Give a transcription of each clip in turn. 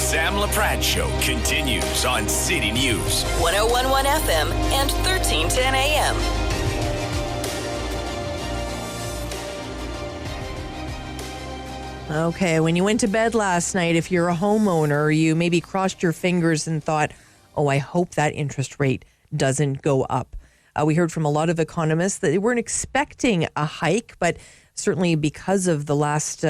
Sam Laprade Show continues on City News. 101.1 FM and 1310 AM. Okay, when you went to bed last night, if you're a homeowner, you maybe crossed your fingers and thought, oh, I hope that interest rate doesn't go up. We heard from a lot of economists that they weren't expecting a hike, but certainly because of the last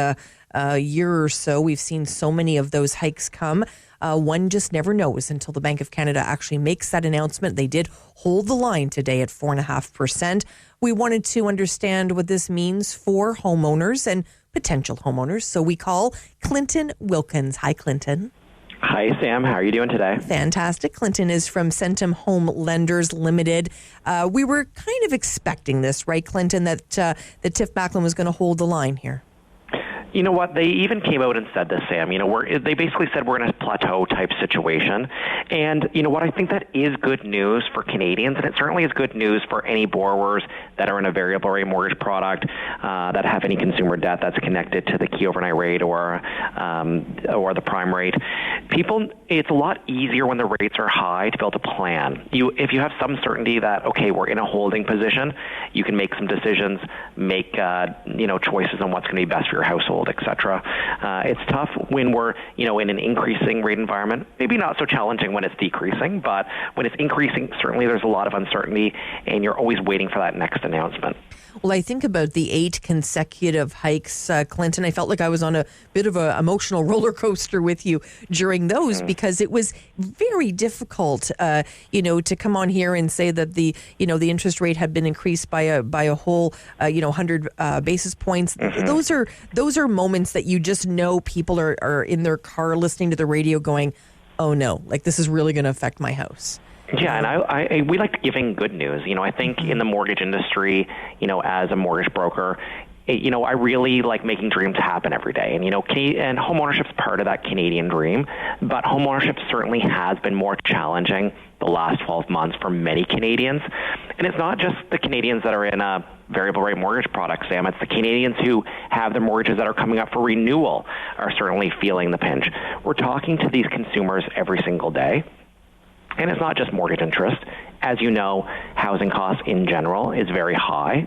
year or so, we've seen so many of those hikes come. One just never knows until the Bank of Canada actually makes that announcement. They did hold the line today at 4.5%. We wanted to understand what this means for homeowners and potential homeowners. So we call Clinton Wilkins. Hi, Clinton. Hi, Sam. How are you doing today? Fantastic. Clinton is from Centum Home Lenders Limited. We were kind of expecting this, right, Clinton, that Tiff Macklin was going to hold the line here. You know what? They even came out and said this, Sam. They basically said we're in a plateau type situation. And you know what? I think that is good news for Canadians, and it certainly is good news for any borrowers that are in a variable rate mortgage product that have any consumer debt that's connected to the key overnight rate or the prime rate. It's a lot easier when the rates are high to be able to plan. If you have some certainty that, okay, we're in a holding position, you can make some decisions, make choices on what's going to be best for your household, etc. It's tough when we're in an increasing rate environment. Maybe not so challenging when it's decreasing, but when it's increasing, certainly there's a lot of uncertainty, and you're always waiting for that next announcement. Well, I think about the 8 consecutive hikes, Clinton. I felt like I was on a bit of an emotional roller coaster with you during those because it was very difficult, to come on here and say that the interest rate had been increased by a whole, 100 basis points. Mm-hmm. Those are moments that you just know people are in their car listening to the radio going, oh no, like this is really going to affect my house. Yeah, and we like giving good news. I think in the mortgage industry, as a mortgage broker, I really like making dreams happen every day. And, and homeownership's part of that Canadian dream, but homeownership certainly has been more challenging the last 12 months for many Canadians. And it's not just the Canadians that are in a variable rate mortgage product, Sam. It's the Canadians who have their mortgages that are coming up for renewal are certainly feeling the pinch. We're talking to these consumers every single day. And it's not just mortgage interest. As you know, housing costs in general is very high.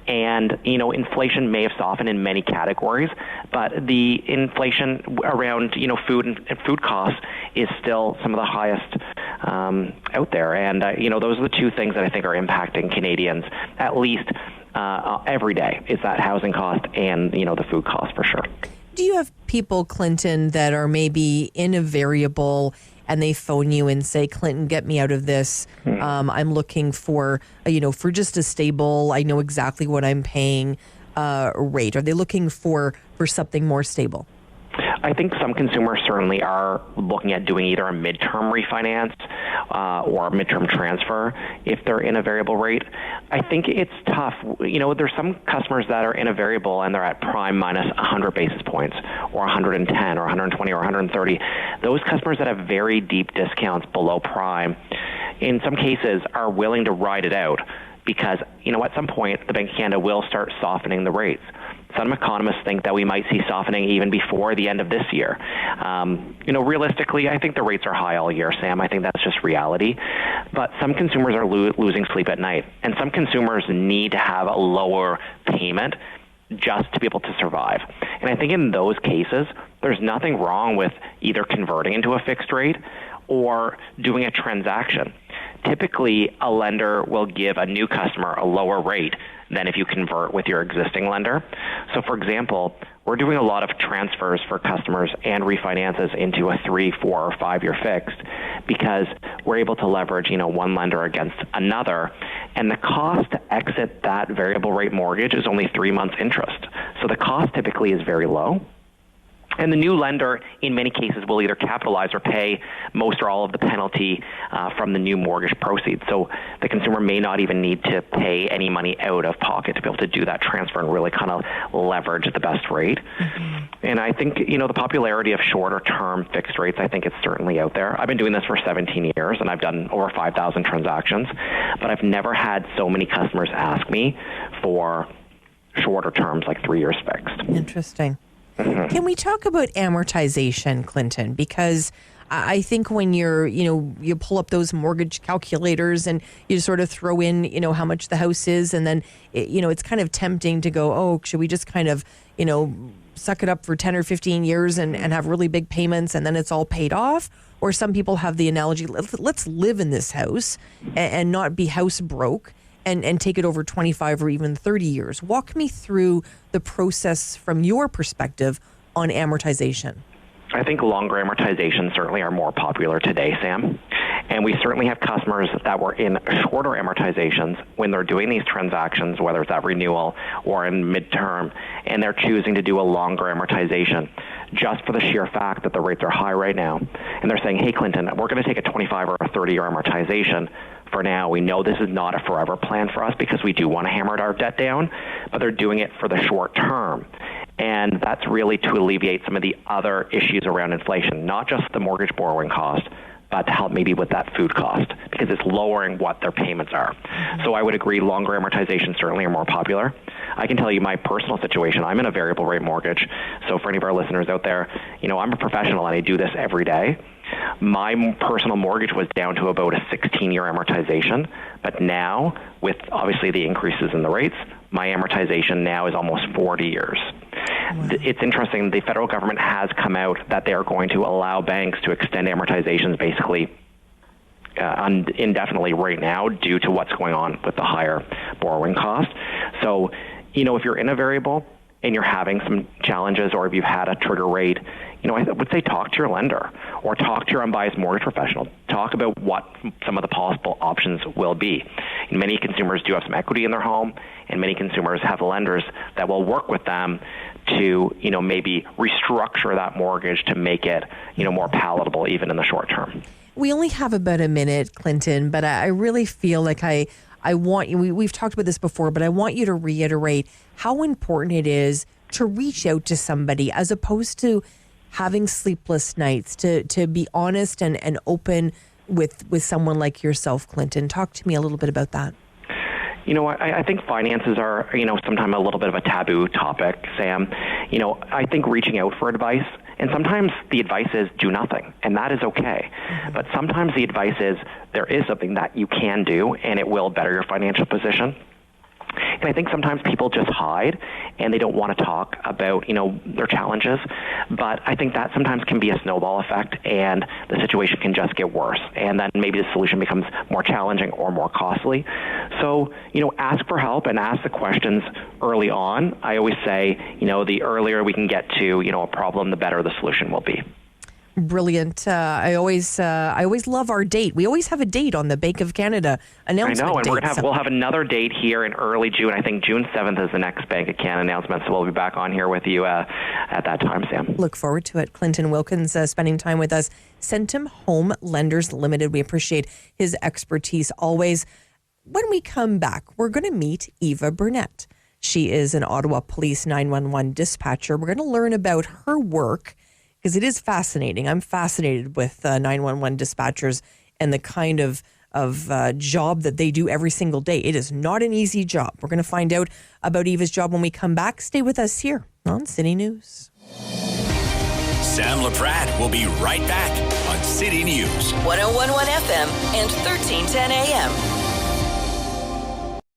And, inflation may have softened in many categories, but the inflation around, food and food costs is still some of the highest out there. And, those are the two things that I think are impacting Canadians at least every day, is that housing cost and, the food cost for sure. Do you have people, Clinton, that are maybe in a variable and they phone you and say, Clinton, get me out of this. I'm looking for, for just a stable, I know exactly what I'm paying rate. Are they looking for something more stable? I think some consumers certainly are looking at doing either a midterm refinance or a midterm transfer if they're in a variable rate. I think it's tough. There's some customers that are in a variable and they're at prime minus 100 basis points or 110 or 120 or 130. Those customers that have very deep discounts below prime, in some cases, are willing to ride it out because, at some point, the Bank of Canada will start softening the rates. Some economists think that we might see softening even before the end of this year. Realistically, I think the rates are high all year, Sam. I think that's just reality. But some consumers are losing sleep at night, and some consumers need to have a lower payment just to be able to survive. And I think in those cases, there's nothing wrong with either converting into a fixed rate or doing a transaction. Typically, a lender will give a new customer a lower rate than if you convert with your existing lender. So, for example, we're doing a lot of transfers for customers and refinances into a 3, 4, or 5-year fixed because we're able to leverage, one lender against another. And the cost to exit that variable rate mortgage is only 3 months interest. So the cost typically is very low. And the new lender, in many cases, will either capitalize or pay most or all of the penalty from the new mortgage proceeds. So the consumer may not even need to pay any money out of pocket to be able to do that transfer and really kind of leverage the best rate. Mm-hmm. And I think, the popularity of shorter-term fixed rates, I think it's certainly out there. I've been doing this for 17 years, and I've done over 5,000 transactions, but I've never had so many customers ask me for shorter terms, like 3 years fixed. Interesting. Can we talk about amortization, Clinton? Because I think when you pull up those mortgage calculators and you sort of throw in, how much the house is, and then, it's kind of tempting to go, oh, should we just kind of, suck it up for 10 or 15 years and have really big payments and then it's all paid off? Or some people have the analogy, let's live in this house and not be house broke and take it over 25 or even 30 years. Walk me through the process from your perspective on amortization. I think longer amortizations certainly are more popular today, Sam. And we certainly have customers that were in shorter amortizations when they're doing these transactions, whether it's at renewal or in midterm, and they're choosing to do a longer amortization just for the sheer fact that the rates are high right now. And they're saying, hey, Clinton, we're going to take a 25 or a 30-year amortization for now. We know this is not a forever plan for us because we do want to hammer our debt down, but they're doing it for the short term. And that's really to alleviate some of the other issues around inflation, not just the mortgage borrowing cost, but to help maybe with that food cost, because it's lowering what their payments are. So I would agree longer amortizations certainly are more popular. I can tell you my personal situation. I'm in a variable rate mortgage. So for any of our listeners out there, I'm a professional and I do this every day. My personal mortgage was down to about a 16-year amortization, but now, with obviously the increases in the rates, my amortization now is almost 40 years. Wow. It's interesting, the federal government has come out that they are going to allow banks to extend amortizations basically indefinitely right now due to what's going on with the higher borrowing cost. So, if you're in a variable and you're having some challenges, or if you've had a trigger rate, I would say talk to your lender or talk to your unbiased mortgage professional. Talk about what some of the possible options will be. And many consumers do have some equity in their home, and many consumers have lenders that will work with them to, maybe restructure that mortgage to make it, more palatable even in the short term. We only have about a minute, Clinton, but I really feel like I want you, we've talked about this before, but I want you to reiterate how important it is to reach out to somebody as opposed to having sleepless nights, to be honest and open with someone like yourself, Clinton. Talk to me a little bit about that. I think finances are, sometimes a little bit of a taboo topic, Sam. I think reaching out for advice, and sometimes the advice is do nothing, and that is okay. Mm-hmm. But sometimes the advice is there is something that you can do, and it will better your financial position. And I think sometimes people just hide and they don't want to talk about, their challenges. But I think that sometimes can be a snowball effect and the situation can just get worse. And then maybe the solution becomes more challenging or more costly. So, ask for help and ask the questions early on. I always say, the earlier we can get to, a problem, the better the solution will be. Brilliant. I always love our date. We always have a date on the Bank of Canada announcement. I know, and we'll have another date here in early June. I think June 7th is the next Bank of Canada announcement, so we'll be back on here with you at that time, Sam. Look forward to it. Clinton Wilkins spending time with us. Centum Home Lenders Limited. We appreciate his expertise always. When we come back, we're going to meet Eva Burnett. She is an Ottawa Police 911 dispatcher. We're going to learn about her work, because it is fascinating. I'm fascinated with 911 dispatchers and the kind of job that they do every single day. It is not an easy job. We're going to find out about Eva's job when we come back. Stay with us here on City News. Sam Laprade will be right back on City News. 101.1 FM and 1310 AM.